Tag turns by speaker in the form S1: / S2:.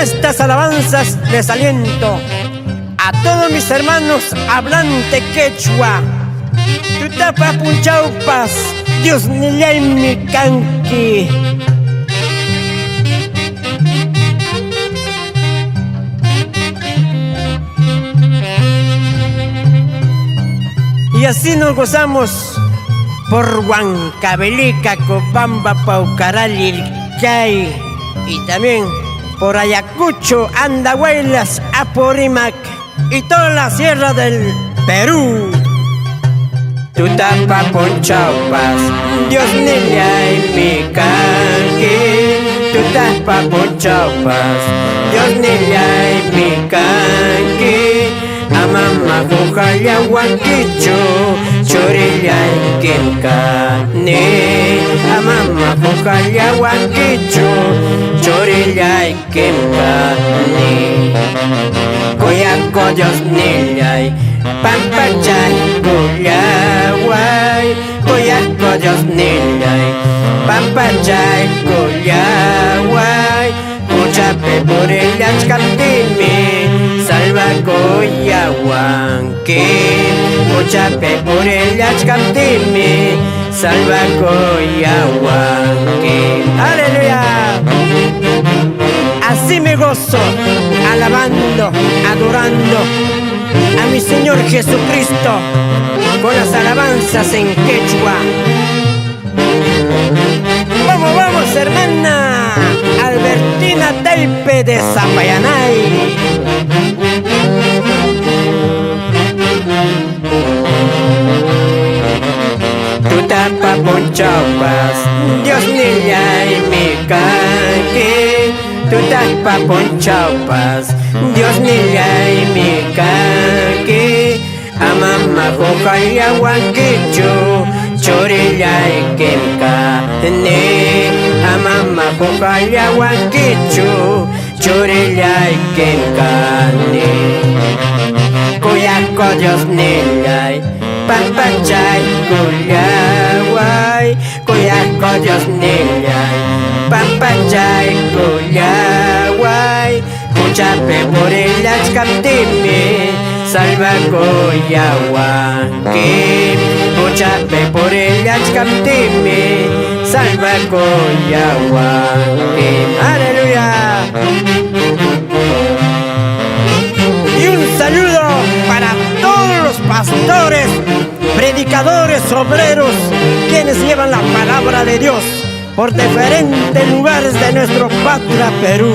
S1: estas alabanzas les aliento a todos mis hermanos hablantes quechua. Tutapa punchaupas, Dios nillay mi canqui. Y así nos gozamos por Huancavelica, Copamba, Paucaral, Ilcay, y también por Ayacucho, Andahuaylas, Apurímac y toda la sierra del Perú. Tutapa ponchaupas, Dios nillay mi canqui. Tutapa ponchaupas, Dios nillay mi canqui. Amama jujaya huanquicho, chorillay quemcani. Amama jujaya huanquicho, chorillay quemcani. Coyaco Dios nillay, pampachay cuyaway. Coyaco Dios nillay, pampachay cuyaway. Muchape por el achcaptimi, salva coyahuanqui. Muchape por el achcaptimi, salva coyahuanqui. ¡Aleluya! Así me gozo, alabando, adorando a mi Señor Jesucristo con las alabanzas en quechua. ¡Vamos, vamos, hermana! Albertina Taipe de Zapayanay. Tutapa ponchaupas, Dios nillay mi canqui. Tutapa ponchaupas, Dios nillay mi canqui. Amama jujaya huanquicho, chorillay quemcani. Amama jujaya huanquicho, chorillay quemcani. Coyaco Dios nillay, pampachay cuyaway. Coyaco Dios nillay, pampachay cuyaway. Muchape por el achcaptimi, salva coyahuanqui. Muchape por el achcaptimi, salva coyahuanqui. ¡Aleluya! Y un saludo para todos los pastores, predicadores, obreros, quienes llevan la palabra de Dios por diferentes lugares de nuestro patria Perú.